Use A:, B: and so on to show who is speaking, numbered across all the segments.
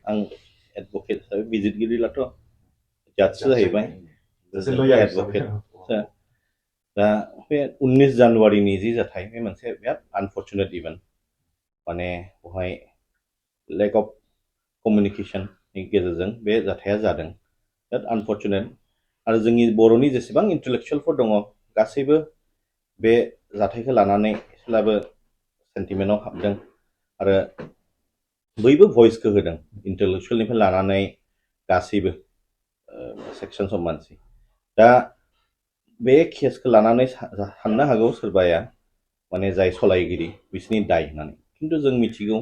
A: आं एडभकेट हिसाबै बिजिरगिरिलाथ' जाजसो जाहैबाय एडभकेट दा बे 19 जानुवारिनि जि जाथाय बे मोनसे बिराद आनफर्चुनेट इभेन्ट माने बेवहाय लेक अफ कमिउनिकेशननि गेजेरजों बे जाथाया जादों बिराद आनफर्चुनेट आरो जोंनि बर'नि जेसेबां इन्टेलेक्चुयेलफोर दङ गासैबो बे जाथायखौ लानानै एसेब्लाबो सेन्टिमेन्टआव हाबदों आरो बयबो भइसखौ होदों इन्टेलेक्चुयेलनिफ्राय लानानै गासैबो सेक्सन्स अफ मानसि दा बे केसखौ लानानै साननो हागौ सोरबाया माने जाय सलायगिरि बिसोरनि दाय होननानै खिन्थु जों मिथिगौ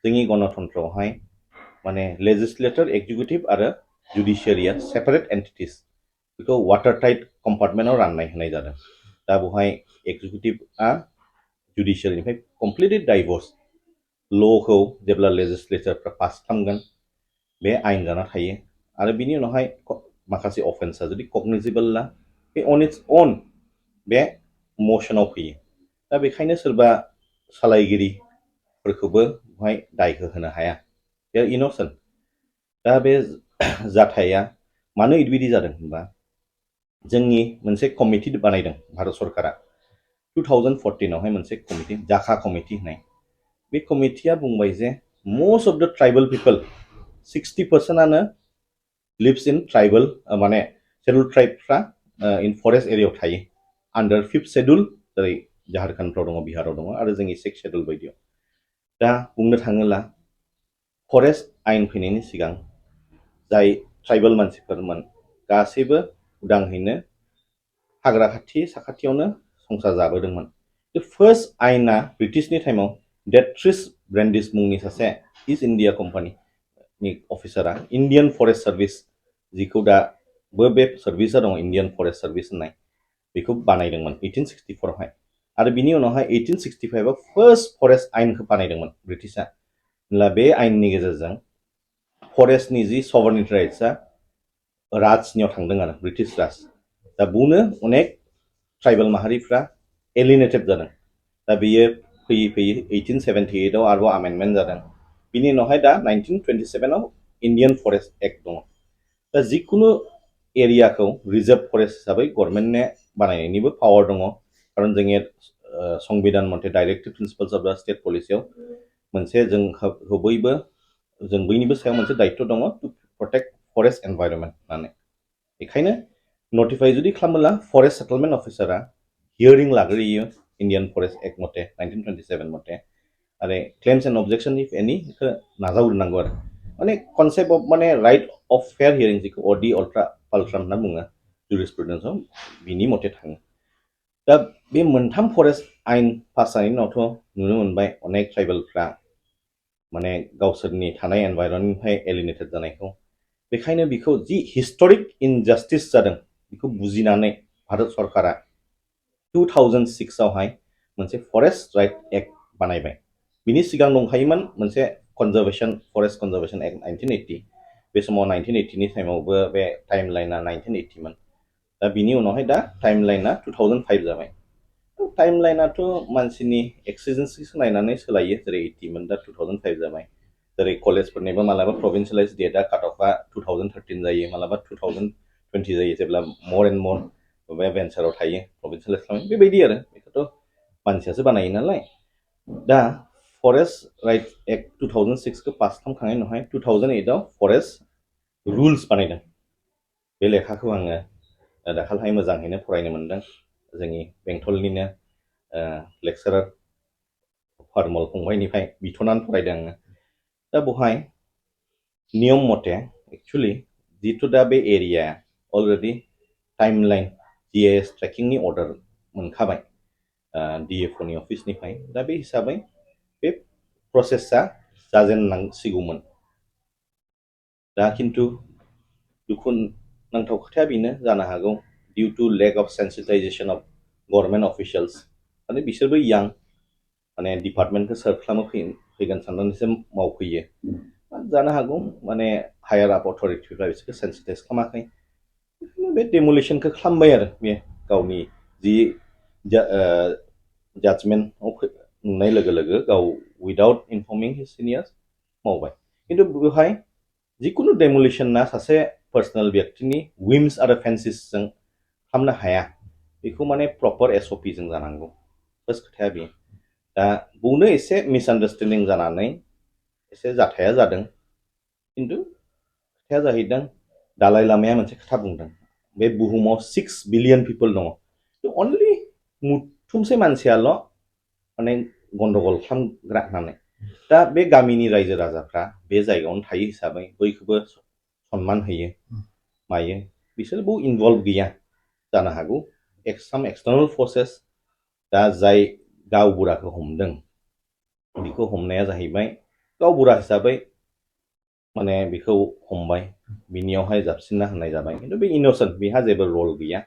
A: जोंनि गणतन्त्रआवहाय माने लेजिस्लेटर एक्जिकिउटिभ आरो जुडिशियारिया सेपारेट एन्टिटिस बेखौ वाटार टाइट कम्पार्टमेन्टआव राननाय होनाय जादों दा बेवहाय एक्जिकिउटिभआ जुडिशियारिनिफ्राय कमप्लिटलि डाइभर्स ल'खौ जेब्ला लेजिस्लेचरफ्रा पास खालामगोन बे आयेन जाना थायो आरो बिनि उनावहाय माखासे अफेन्सआ जुदि कगनिजिबोलला बे अन इट्स अन बे मसनाव फैयो दा बेखायनो सोरबा सालायगिरिफोरखौबो बेवहाय दायखौ होनो हाया दे आर इनोसेन्ट दा बे जाथाया मानो बिदि जादों होनबा जोंनि मोनसे कमिटि बानायदों भारत सरकारा 2014आवहाय मोनसे कमिटि जाखा कमिटि होननाय बे कमिटिया बुंबाय जे most of the tribal people 60%आनो lives in tribal माने scheduled tribeफ्रा in forest एरियायाव थायो under 5th schedule जेरै झारखन्डफ्राव दङ बिहाराव दङ आरो जोंनि 6th schedule बायदियाव दा बुंनो थाङोब्ला फरेस्ट आयेन फैनायनि सिगां जाय ट्राइबेल मानसिफोरमोन गासैबो उदांहैनो हाग्रा खाथि साखाथियावनो संसार जाबोदोंमोन फार्स्ट आयेना ब्रिटिशनि टाइमाव डेट्रिस ब्रेन्डिस मुंनि सासे इस्ट इन्डिया कम्पानिनि अफिसारा इन्डियान फरेस्ट सार्भिस जिखौ दाबो बे सार्भिसा दङ इन्डियान फरेस्ट सार्भिस होननाय बेखौ बानायदोंमोन 1864आवहाय आरो बिनि उनावहाय 1865आव फार्स्ट फरेस्ट आयेनखौ बानायदोंमोन ब्रिटिशआ होनब्ला बे आयेननि गेजेरजों फरेस्टनि जि सभारनिटि राइट्सआ राजनियाव थांदों आरो ब्रिटिश राज दा बुंनो अनेक ट्राइबेल माहारिफ्रा एलिनेटेड जादों दा बेयो फैयै फैयै 1878आव आरोबाव आमेन्डमेन्ट जादों बिनि उनावहाय दा 1927आव इन्डियान फरेस्ट एक्ट दङ दा जिखुनु एरियाखौ रिजार्भ फरेस्ट हिसाबै गभर्नमेन्टनो बानायनायनिबो पावार दङ खारन जोंनि संबिधान मथे डाइरेक्टिभ प्रिन्सिपल्स अफ द स्टेट पलिसियाव मोनसे जों बयनिबो सायाव मोनसे दायित्व दङ टु प्रटेक्ट फरेस्ट एनभाइरनमेन्ट होननानै बेखायनो नटिफाइ जुदि खालामोब्ला फरेस्ट सेटलमेन्ट अफिसारा हियरिं लाग्रोयो इन्डियान फरेस्ट एक्ट मथे 1927 मथे आरो क्लेम्स एन्ड अबजेक्शन इफ एनी बेखौ नाजावग्रोनांगौ आरो माने कनसेप्ट अफ माने राइट अफ फेयार हियरिं जिखौ अडि अल्ट्रा पाल्ट्रा होनना बुङो जुरिसप्रुडेन्सआव बिनि मथे थाङो दा बे मोनथाम फरेस्ट आयेन पास जानायनि उनावथ' नुनो मोनबाय अनेक ट्राइबेलफ्रा माने गावसोरनि थानाय एनभाइरनमेन्टनिफ्राय एलिनेटेड जानायखौ बेखायनो बेखौ जि हिस्टरिक इनजास्टिस जादों बेखौ बुजिनानै भारत सरकारा 2006आवहाय मोनसे फरेस्ट राइट एक्ट बानायबाय बिनि सिगां दंखायोमोन मोनसे फरेस्ट कनजारभेशन एक्ट 1980 बे समाव 1980नि टाइमावबो बे टाइम लाइना 1980मोन दा बिनि उनावहाय दा टाइम लाइना 2005 जाबाय टाइम लाइनाथ' मानसिनि एक्सिजेन्सिखौ नायनानै सोलायो जेरै 80मोन दा 2005 जाबाय जेरै कलेजफोरनिबो मालाबा प्रभिन्सियेलाइज डेटआ काट अफआ 2013 जायो मालाबा 2020 जायो जेब्ला मर एन्ड मर बबे भेन्साराव थायो प्रभिन्सियेलाइज खालामो बेबायदि आरो बेखौथ' मानसियासो बानायो नालाय दा फरेस्ट राइट एक्ट 2006खौ पास खालामखांनायनि उनावहाय 2008आव फरेस्ट रुल्स बानायदों बे लेखाखौ आङो दाखालिहाय मोजाङैनो फरायनो मोनदों जोंनि बेंटलनिनो लेक्सारार फारमल फंबायनिफ्राय बिथ'नानै फरायदों आङो दा बेवहाय नियम मथे एक्सुअलि जिथु दा बे एरिया अलरेडि टाइमलाइन जिएस ट्रेकिंनि अर्डार मोनखाबाय डिएफअनि अफिसनिफ्राय दा बे हिसाबै बे प्रसेसा जाजेननांसिगौमोन दा खिन्थु दुखुनांथाव खोथाया बेनो जानो हागौ due to lack of sensitization of government officials माने बिसोरबो यां माने डिपार्टमेन्टखौ सार्भ खालामनो फैगोन साननानैसो मावफैयो जानो हागौ माने हायार आप अथरिटिफ्रा बिसोरखौ सेन्सिटाइज खालामाखै बे डेमलिसनखौ खालामबाय आरो बे गावनि जि जाजमेन्टआव नुनाय लोगो लोगो गाव उइदाउट इनफर्मिं हिज सिनियर्स मावबाय खिन्थु बेवहाय जिकुनु डेमोलिशना सासे पार्सनेल व्यक्तिनि विम्स आरो फेन्सिसजों खालामनो हाया बेखौ माने प्रपर SOP जों जानांगौ फार्स्ट खोथाया बेयो दा बेयावनो एसे मिसआन्डारस्टेन्डिं जानानै एसे जाथाया जादों खिन्थु खोथाया जाहैदों दालाइ लामाया मोनसे खोथा बुंदों बे बुहुमाव 6 बिलियन पिपल दङ अनलि मुथुमसे मानसियाल' माने गन्डगल खालामग्रा होननानै दा बे गामिनि रायजो राजाफ्रा बे जायगायावनो थायो हिसाबै बयखौबो सनमान होयो मायो बिसोर बहु इनभल्व गैया जानो हागौ साम एक्सटार्नल फर्सेस दा जाय गावबुराखौ हमदों बेखौ हमनाया जाहैबाय गावबुरा हिसाबै माने बेखौ हमबाय बिनियावहाय जाबसिनना होनाय जाबाय खिन्थु बे इनोसेन्ट बेहा जेबो रल गैया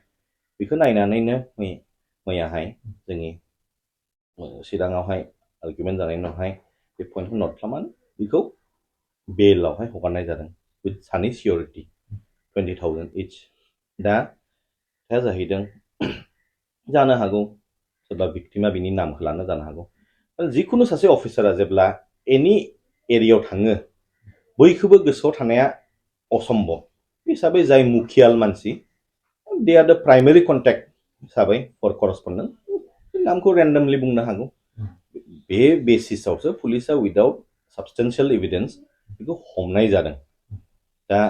A: बेखौ नायनानैनो मैयाहाय जोंनि चिराङावहाय आर्गुमेन्ट जानायनि उनावहाय बे पइन्टखौ नट खालामनानै बेखौ बेलावहाय हगारनाय जादों विथ सानि सिकिउरिटि 20,000 इच दा खोथाया जाहैदों जानो हागौ सोरबा भिक्टिमा बिनि नामखौ लानो जानो हागौ जिकुनु सासे अफिसारा जेब्ला एनि एरियायाव थाङो बयखौबो गोसोआव थानाया असम्भब हिसाबै जाय मुखियाल मानसि दे आर द प्राइमारि कन्टेक्ट हिसाबै फर करस्पन्डेन्ट नामखौ रेन्डमलि बुंनो हागौ बे बेसिसावसो पुलिसा उइदाउट साबस्टेन्सियेल एभिडेन्स बेखौ हमनाय जादों दा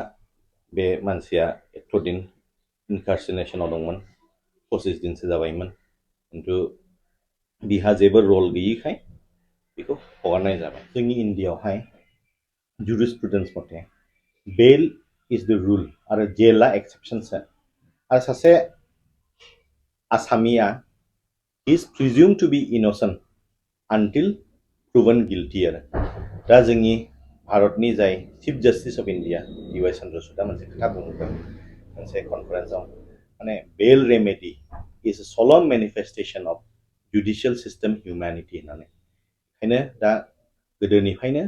A: बे मानसिया 1 दिन इनकार्सिनेसनाव दंमोन 25 दिनसो जाबायमोन खिन्थु बिहा जेबो रल गैयिखाय बेखौ हगारनाय जाबाय जोंनि इन्डियायावहाय जुरिसप्रुडेन्स मथे बेल इज द रुल आरो जेला एक्सेप्सनसो आरो सासे आसामिया is presume to be innocent until proven guilty आरो दा जोंनि भारतनि जाय chief justice of India DY चन्द्रचूडआ मोनसे खोथा बुंदों मोनसे कनफारेन्सआव माने बेल रेमेडि is a solemn manifestation of judicial system humanity होननानै ओंखायनो दा गोदोनिफ्रायनो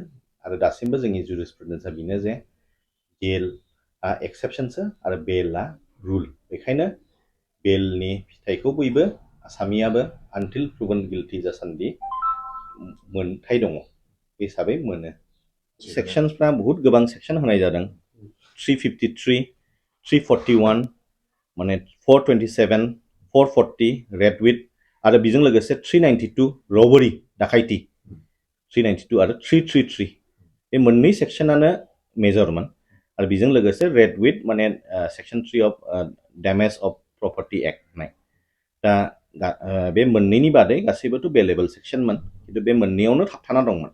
A: आरो दासिमबो जोंनि जुरिसप्रुडेन्सआ बेनो जे जेलआ एक्सेप्सनसो आरो बेलआ रुल बेखायनो बेलनि फिथाइखौ बयबो आसामियाबो आनटिल प्रुभन गिल्टी जासान्दि मोनथाय दङ बे हिसाबै मोनो सेक्सनफ्रा बहुत गोबां सेक्सन होनाय जादों 353 341 माने 427 440 रेड विथ आरो बेजों लोगोसे 392 रबारि दाखाइथि 392 आरो 333 बे मोननै सेक्सनानो मेजरमोन आरो बेजों लोगोसे रेड विथ माने section 3 of damage of property act होननाय दा बे मोननैनि बादै गासैबोथ' बेलेबल सेक्सनमोन खिन्थु बे मोननैयावनो थाबथाना दंमोन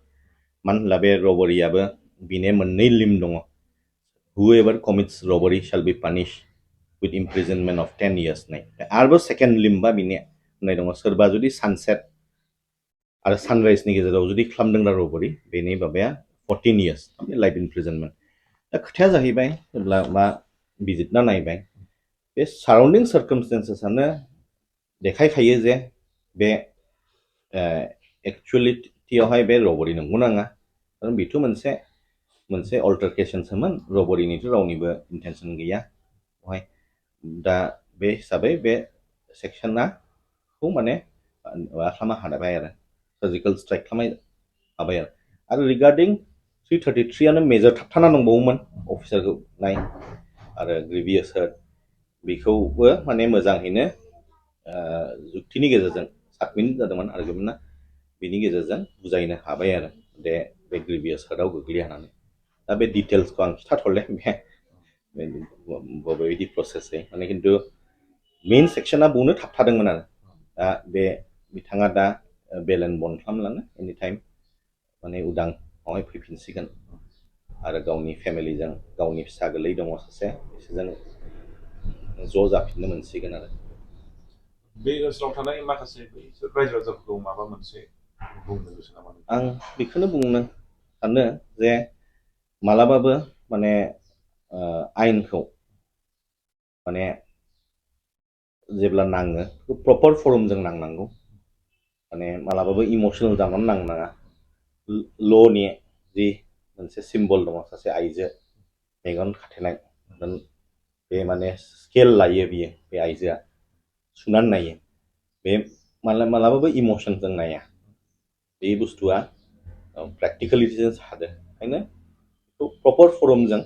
A: मानो होनब्ला बे रबारियाबो बिने मोननै लिम दङ हुएभार commits रबारि shall be punished with imprisonment of 10 years होननाय आरोबाव सेकेन्ड लिम्बा बिनि होननाय दङ सोरबा जुदि सानसेट आरो सानराइजनि गेजेराव जुदि खालामदोंब्ला रबारि बेनि माबाया 14 years लाइफ इमप्रिजनमेन्ट दा खोथाया जाहैबाय जेब्ला मा बिजिरना नायबाय बे साराउन्डिं सार्कामस्टेन्सेसआनो देखायखायो जे बे एक्चुअलिटियावहाय बे रबारि नंगौ नाङा खारन बेथ' मोनसे अल्टारकेसनसोमोन रबारिनिथ' रावनिबो इन्टेनसन गैया बेवहाय दा बे हिसाबै बे सेक्सनाखौ माने माबा खालामनो हाबाय आरो सार्जिकेल स्ट्राइक खालामनो हाबाय आरो रिगार्डिं 333 आनो मेजर थाबथाना दंबावोमोन अफिसारखौ नाय आरो ग्रेभियास हार्ट बेखौबो माने मोजाङैनो जुक्तिनि गेजेरजों साबमिट जादोंमोन आर्गुमेन्टआ बिनि गेजेरजों बुजायनो हाबाय आरो बे ग्रेभियास हार्टआव गोग्लैया होननानै दा बे डिटेल्सखौ आं खिथाथ'ले बबेबायदि प्रसेसै माने खिन्थु मेइन सेक्सना बेयावनो थाबथादोंमोन आरो दा बे बिथाङा दा बेल एन्ड बन्ड खालामलानो एनि टाइम माने उदांआवहाय फैफिनसिगोन आरो गावनि फेमिलिजों गावनि फिसा गोरलै दङ सासे बिसोरजों ज' जाफिननो मोनसिगोन आरो
B: बे ओनसोलाव थानाय माखासे रायजो राजाफोरखौ माबा मोनसे बुंनो गोसो नामा
A: आं बेखौनो बुंनो सानो जे मालाबाबो माने आयेनखौ माने जेब्ला नाङो प्रपर फर्मजों नांनांगौ माने मालाबाबो इमोसनेल जानानै नांनाङा ल'नि जि मोनसे सिम्बल दङ सासे आइजो मेगन खाथेनाय बे माने स्केल लायो बियो बे आइजोआ सुनानै नायो बे मालाबाबो इमोसनजों नाया बे बुस्थुआ प्रेक्टिकेलिटिजों सादो ओंखायनो प्रपर फरमजों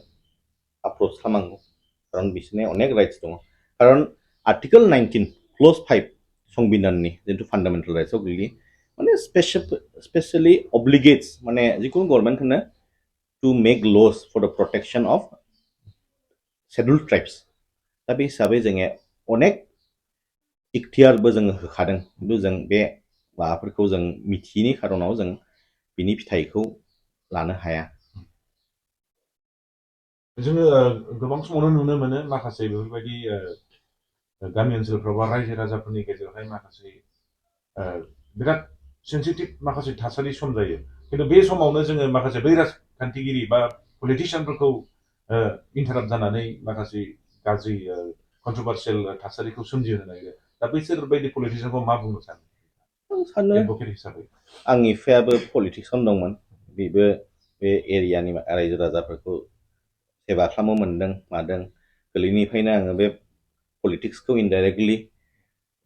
A: अप्रोच खालामनांगौ खारन बिसोरनि अनेक राइट्स दङ खारन आर्टिकल 19 क्लज 5 संबिधाननि जिथु फान्डामेन्टेल राइट्सआव गोग्लैयो माने स्पेसियली अब्लिगेट्स माने जिखुनु गभर्नमेन्टखौनो to make laws for the protection of scheduled tribes दा बे हिसाबै जोङो अनेक इख्तियारबो जोङो होखादों खिन्थु जों बे माबाफोरखौ जों मिथियैनि खारनाव जों बिनि फिथाइखौ लानो हाया
B: जोङो गोबां समावनो नुनो मोनो माखासे बेफोरबायदि गामि ओनसोलफ्राव बा रायजो राजाफोरनि गेजेरावहाय माखासे बिराद सेन्सिटिभ माखासे थासारि सम जायो खिन्थु बे समावनो जोङो माखासे बै राजखान्थिगिरि बा पलिटिशियानफोरखौ इन्टाराप्ट जानानै माखासे गाज्रि कन्ट्रभार्सियेल थासारिखौ सोमजिहोनो नागिरो दा बैसोर बायदि पलिटिशियानखौ मा बुंनो सानो एडभकेट हिसाबै
A: आंनि बिफायाबो पलिटिक्सआवनो दंमोन बेबो बे एरियानि रायजो राजाफोरखौ सेबा खालामनो मोनदों मादों गोरलैनिफ्रायनो आङो बे पलिटिक्सखौ इनडाइरेक्टलि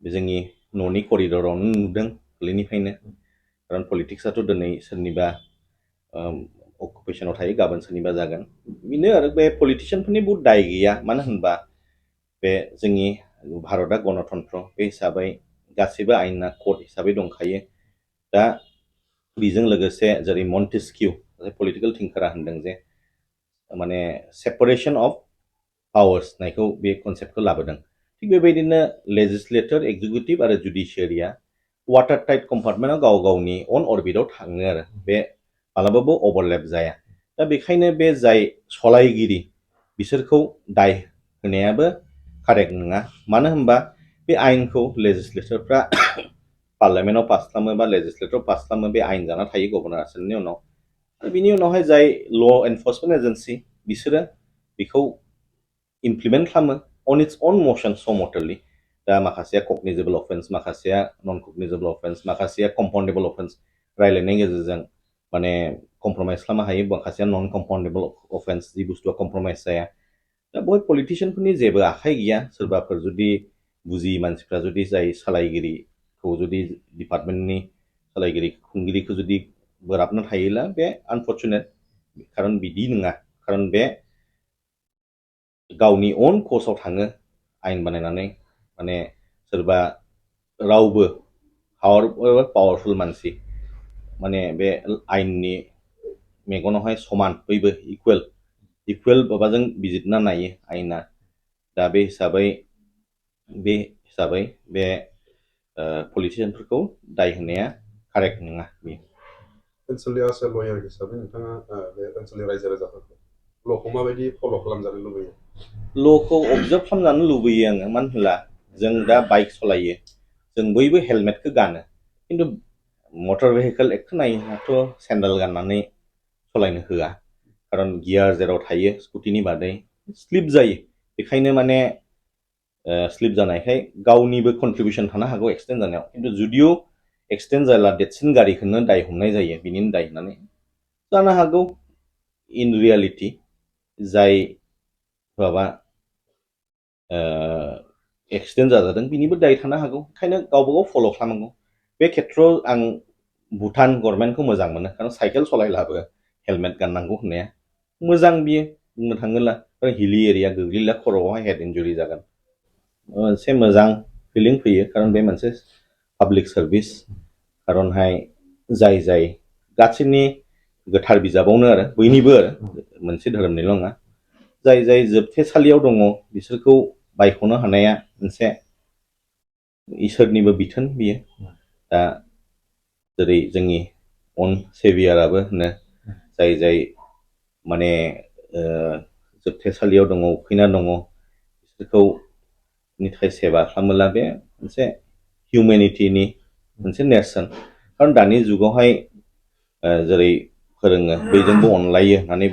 A: जोंनि न'नि करिडरावनो नुदों गोरलैनिफ्रायनो खारन पलिटिक्सआथ' दिनै सोरनिबा अकुपेशनाव थायो गाबोन सोरनिबा जागोन बेनो आरो बे पलिटिशियानफोरनि बहुत दाय गैया मानो होनबा बे जोंनि भारतआ गणतन्त्र बे हिसाबै गासैबो आयेना कड हिसाबै दंखायो दा बेजों लोगोसे जेरै मन्टेस्किउ पलिटिकेल थिंकारा होनदों जे माने सेपारेशन अफ पावार्स नायखौ बे कनसेप्टखौ लाबोदों थिग बेबायदिनो लेजिस्लेटर एक्जिकिउटिभ आरो जुडिशियारिया वाटार टाइट कम्पार्टमेन्टआव गाव गावनि अन अरबिटाव थाङो आरो बे मालाबाबो अभारलेप जाया दा बेखायनो बे जाय सलायगिरि बिसोरखौ दाय होनायाबो कारेक्ट नङा मानो होनबा बे आयेनखौ लेजिस्लेटरफ्रा पार्लियामेन्टआव पास खालामो बा लेजिस्लेटराव पास खालामो बे आयेन जाना थायो गभर्नर आसोलनि उनाव बिनि उनावहाय जाय ल एनफर्समेन्ट एजेन्सि बिसोरो बेखौ इमप्लिमेन्ट खालामो अन इट्स अन मोशन सम मटरलि दा माखासेया कगनिजेबल अफेन्स माखासेया नन कगनिजेबल अफेन्स माखासेया कम्पाउन्डेबल अफेन्स रायलायनायनि गेजेरजों माने कम्प्रमाइज खालामनो हायो माखासेया नन कम्पाउन्डेबल अफेन्स जि बुस्थुआ कम्प्रमाइज जाया दा बेवहाय पलिटिशियानफोरनि जेबो आखाइ गैया सोरबाफोर जुदि बुजियै मानसिफ्रा जुदि जाय सालायगिरिखौ जुदि डिपार्टमेन्टनि सालायगिरि खुंगिरिखौ जुदि बोराबना थायोला बे आनफर्चुनेट खारन बिदि नङा खारन बे गावनि अन कर्सआव थाङो आयेन बानायनानै माने सोरबा रावबो पावारफुल मानसि माने बे आयेननि मेगनावहाय समान बयबो इकुवेल माबाजों बिजिरना नायो आयेना दा बे हिसाबै बे पलिटिशियानफोरखौ दाय होनाया कारेक्ट नङा बेयो
C: ओनसोलनि आसाम लयार हिसाबै नोंथाङा बे ओनसोलनि रायजो राजाफोरखौ ल'खौ माबायदि फल' खालामजानो लुबैयो
A: ल'खौ अबजार्भ खालामजानो लुबैयो आङो मानो होनब्ला जों दा बाइक सालायो जों बयबो हेलमेटखौ गानो खिन्थु मटर भेहिकेल एक्टखौ नायोब्लाथ' सेन्देल गाननानै सालायनो होआ खारन गियार जेराव थायो स्कुटिनि बादै स्लिप जायो बेखायनो माने स्लिप जानायखाय गावनिबो कन्ट्रिबिउसन थानो हागौ एक्सिडेन्ट जानायाव खिन्थु जुदिअ एक्सिडेन्ट जायोब्ला देरसिन गारिखौनो दाय हमनाय जायो बिनिनो दाय होननानै जानो हागौ इन रियालिटि जाय माबा एक्सिडेन्ट जाजादों बिनिबो दाय थानो हागौ ओंखायनो गावबागाव फल' खालामनांगौ बे खेथ्रआव आं भुटान गभर्नमेन्टखौ मोजां मोनो खारन साइकेल सालायब्लाबो हेलमेट गाननांगौ होननाया मोजां बियो बुंनो थाङोब्ला हिली एरिया गोग्लैला खर'आवहाय हेड इन्जुरि जागोन मोनसे मोजां फिलिं फैयो खारन बे मोनसे पाब्लिक सार्भिस खारनहाय जाय गासैनि गोथार बिजाबावनो आरो बयनिबो आरो मोनसे धोरोमनिल' नङा जाय जोबथेसालियाव दङ बिसोरखौ बायख'नो हानाया मोनसे इसोरनिबो बिथोन बियो दा जेरै जोंनि अन सेभियाराबो होनो जाय माने जोबथेसालियाव दङ उखैना दङ बिसोरखौ नि थाखाय सेबा खालामोला बे मोनसे हिउमेनिटिनि मोनसे नेरसोन खारन दानि जुगावहाय जेरै फोरोङो बयजोंबो अनलायो होननानै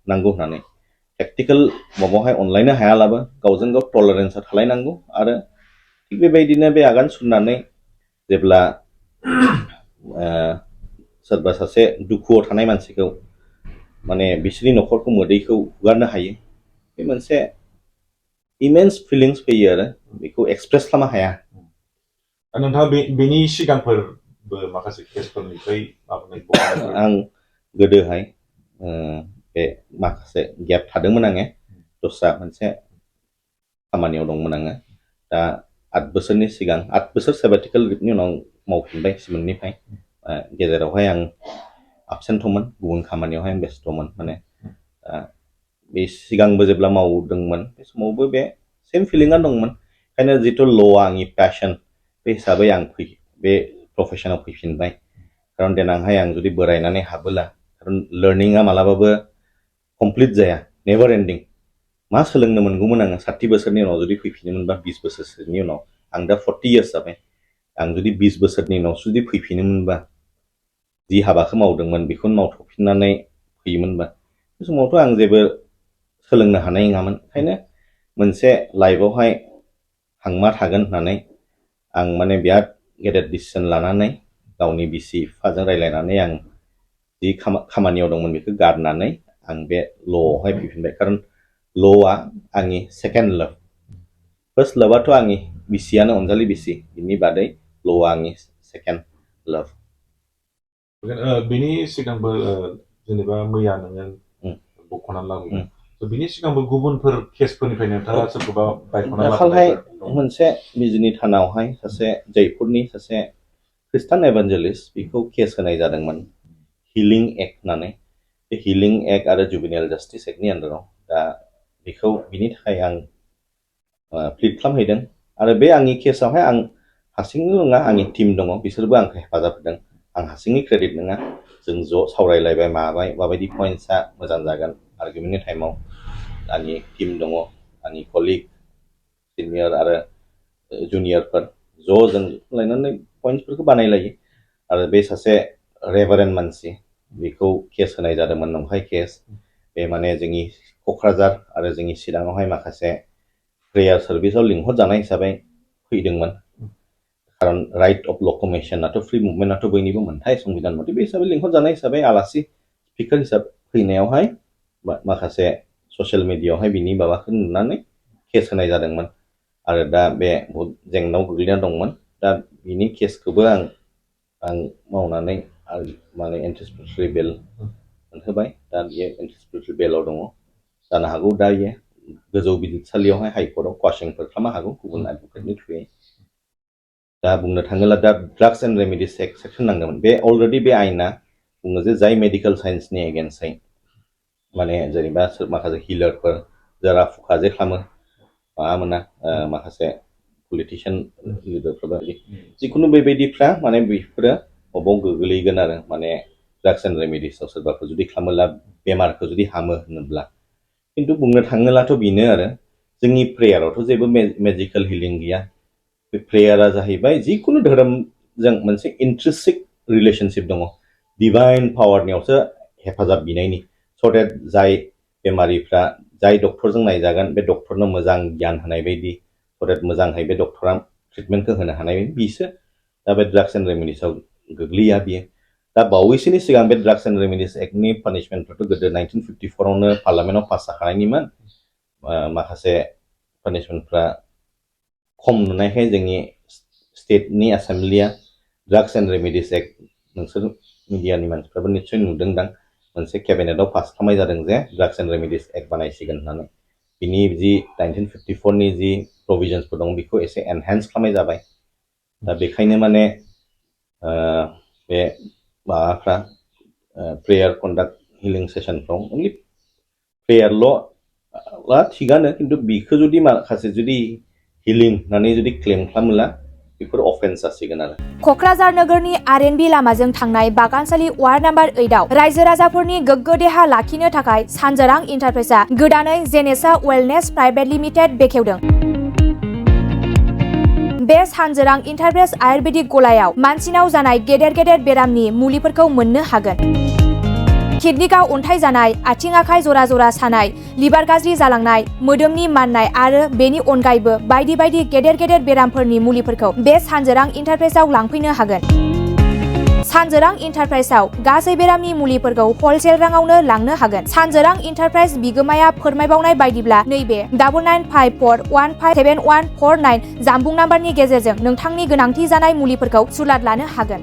A: नांगौ होननानै प्रेक्टिकेल माबायावहाय अनलायनो हायालाबो गावजों गाव टलारेन्सआ थालायनांगौ आरो थिग बेबायदिनो बे आगान सुरनानै जेब्ला सोरबा सासे दुखुआव थानाय मानसिखौ माने बिसोरनि न'खरखौ मोदैखौ हुगारनो हायो बे मोनसे इमेन्स फिलिंस फैयो आरो बेखौ एक्सप्रेस खालामनो हाया
B: नोंथाङा बेनि सिगांफोरबो माखासे केसफोरनिफ्राय
A: आं गोदोहाय बे माखासे गेप थादोंमोन आङो दस्रा मोनसे खामानियाव दंमोन आङो दा 8 बोसोरनि सिगां 8 बोसोर सेबाटिकेल लिभनि उनाव मावफिनबाय सिमोननिफ्राय गेजेरावहाय आं absentमोन गुबुन खामानियावहाय आं बेस्थ'मोन माने बे सिगांबो जेब्ला मावदोंमोन बे समावबो बे सेम फिलिंआ दंमोन ओंखायनो जितु ल'आ आंनि पैशन बे हिसाबै आं बे प्रफेसनाव फैफिनबाय खारन देनांहाय आं जुदि बोरायनानै हाबोला खारन लार्निंआ मालाबाबो कमप्लिट जाया नेभार एन्डिं मा सोलोंनो मोनगौमोन आङो 60 बोसोरनि उनाव जुदि फैफिनोमोनबा 20 बोसोरसोनि उनाव आं दा 40 इयार्स जाबाय आं जुदि 20 बोसोरनि उनाव जुदि फैफिनोमोनबा जि हाबाखौ मावदोंमोन बेखौनो मावथ'फिननानै फैयोमोनबा बे समावथ' आं जेबो सोलोंनो हानाय नङामोन ओंखायनो मोनसे लाइफआवहाय हांमा थागोन होननानै आं माने बिराद गेदेर डिसिसन लानानै गावनि बिसि बिफाजों रायलायनानै आं जि खामानियाव दंमोन बेखौ गारनानै आं बे ल'आवहाय फैफिनबाय खारन ल'आ आंनि सेकेन्ड लाभ फार्स्ट लाभआथ' आंनि बिसियानो अनजालि बिसि बिनि बादै ल'आ आंनि सेकेन्ड लाभ
B: बिनि सिगांबो जेनेबा मैया नोङो बख'नानै लाबोबाय बिनि सिगांबो गुबुनफोर केसफोरनिफ्राय नोंथाङा सोरखौबा बायख'ना
A: दाखालहाय मोनसे बिजनि थानावहाय सासे जयपुरनि सासे ख्रिस्टान एभान्जेलिस्ट बेखौ केस होनाय जादोंमोन हिलिं एक्ट होननानै बे हिलिं एक्ट आरो जुबिनेल जास्टिस एक्टनि आन्दाराव दा बेखौ बिनि थाखाय आं प्लिड खालामहैदों आरो बे आंनि केसआवहाय आं हारसिंल' नङा आंनि टिम दङ बिसोरबो आंखौ हेफाजाब होदों आं हारसिंनि क्रेडिट नङा जों ज' सावरायलायबाय माबाय माबायदि पइन्ट्सआ मोजां जागोन आर्गुमेन्टनि टाइमाव आंनि टिम दङ आंनि कलिग सिनियर आरो जुनियरफोर ज' जों लायनानै पइन्ट्सफोरखौ बानायलायो आरो बे सासे रेभारेन्ड मानसि बेखौ केस होनाय जादोंमोन नंखाय केस बे माने जोंनि क'क्राझार आरो जोंनि चिराङावहाय माखासे प्रेयार सार्भिसाव लिंहरजानाय हिसाबै फैदोंमोन खारन राइट अफ लक'मेसनाथ' फ्रि मुभमेन्टआथ' बयनिबो मोनथाय संबिधान मथे बे हिसाबै लिंहरजानाय हिसाबै आलासि स्पिकार हिसाबै फैनायावहाय माखासे ससियेल मिडियायावहाय बिनि माबाखौ नुनानै केस होनाय जादोंमोन आरो दा बे बहुद जेंनायाव गोग्लैना दंमोन दा बिनि केसखौबो आं मावनानै माने एन्टिसिपेटरि बेल मोनहोबाय दा बियो एन्टिसिपेटरि बेलाव दङ जानो हागौ दा बियो गोजौ बिजिरसालियावहाय हाइकर्टआव क्वासिंफोर खालामनो हागौ गुबुन एडभकेटनि थ्रुयै दा बुंनो थाङोब्ला दा drugs and remedies act section नांदोंमोन बे अलरेडि बे आयेना बुङो जे जाय मेडिकेल साइन्सनि एगेन्स्टै माने जेनेबा माखासे हिलारफोर जारा फुखा जे खालामो माबा मोना माखासे पलिटिशियान लिडारफोर जिखुनु बेबायदिफ्रा माने बेफोरो बबाव गोग्लैगोन आरो माने ड्राग्स एन्ड रेमेडिसआव सोरबाफोर जुदि खालामोब्ला बेमारखौ जुदि हामो होनोब्ला खिन्थु बुंनो थाङोब्लाथ' बेनो आरो जोंनि प्रेयारावथ' जेबो मेजिकेल हिलिं गैया बे प्रेयारा जाहैबाय जिखुनु धोरोमजों मोनसे इन्ट्रिनसिक रिलेशनशिप दङ डिभाइन पावारनियावसो हेफाजाब बिनायनि स' डेट जाय बेमारिफ्रा जाय डक्टरजों नायजागोन बे डक्टरनो मोजां गियान होनाय बायदि स' डेट मोजांहाय बे डक्टरा ट्रिटमेन्टखौ होनो हानाय बायदि बिसो दा बे ड्राग्स एन्ड रेमेडिसआव गोग्लैया बियो दा बावैसोनि सिगां बे ड्राग्स एन्ड रेमेडिस एक्टनि पानिशमेन्टफोरथ' गोदो 1954आवनो पार्लामेन्टआव पास जाखानायनिमोन माखासे पानिशमेन्टफ्रा खम नुनायखाय जोंनि स्टेटनि एसेम्ब्लिया ड्राग्स एन्ड रेमेडिस एक्ट नोंसोर मिडियानि मानसिफ्राबो निस्सय नुदोंदां मोनसे केबिनेटआव पास खालामनाय जादों जे ड्राग्स एन्ड रेमेडिस एक्ट बानायसिगोन होननानै बिनि जि 1954नि जि प्रभिजन्सफोर दं बेखौ एसे एनहेन्स खालामनाय जाबाय दा बेखायनो माने बे माबाफ्रा प्रेयार कन्डाक्ट हिलिं सेसनफ्राव अनलि प्रेयारल' थिगानो खिन्थु बिखौ जुदि माखासे जुदि हिलिं होननानै जुदि क्लेम खालामोब्ला बेफोर अफेन्स जासिगोन आरो
D: क'क्राझार नोगोरनि आर.एन.बी लामाजों थांनाय बागानसालि वार्ड नाम्बार 8आव रायजो राजाफोरनि गोग्गो देहा लाखिनो थाखाय सानजोरां इन्टारप्राइजआ गोदानै जेनेसा वेलनेस प्राइभेट लिमिटेड बेखेवदों। बे सानजोरां इन्टारप्राइज आयुर्वेदिक गलायाव मानसिनाव जानाय गेदेर गेदेर बेरामनि मुलिफोरखौ मोननो हागोन। किडनिकआव अन्थाइ जानाय, आथिं आखाइ जरा जरा सानाय, लिभार गाज्रि जालांनाय, मोदोमनि माननाय आरो बेनि अनगायैबो बायदि बायदि गेदेर गेदेर बेरामफोरनि मुलिफोरखौ बे सानजोरां इन्टारप्राइजआव लांफैनो हागोन। सानजोरां इन्टारप्राइजआव गासै बेरामनि मुलिफोरखौ हलसेल राङावनो लांनो हागोन। सानजोरां इन्टारप्राइज बिगोमाया फोरमायबावनाय बायदिब्ला नैबे 9954157149 जानबुं नाम्बारनि गेजेरजों नोंथांनि गोनांथि जानाय मुलिफोरखौ सुलाद लानो हागोन।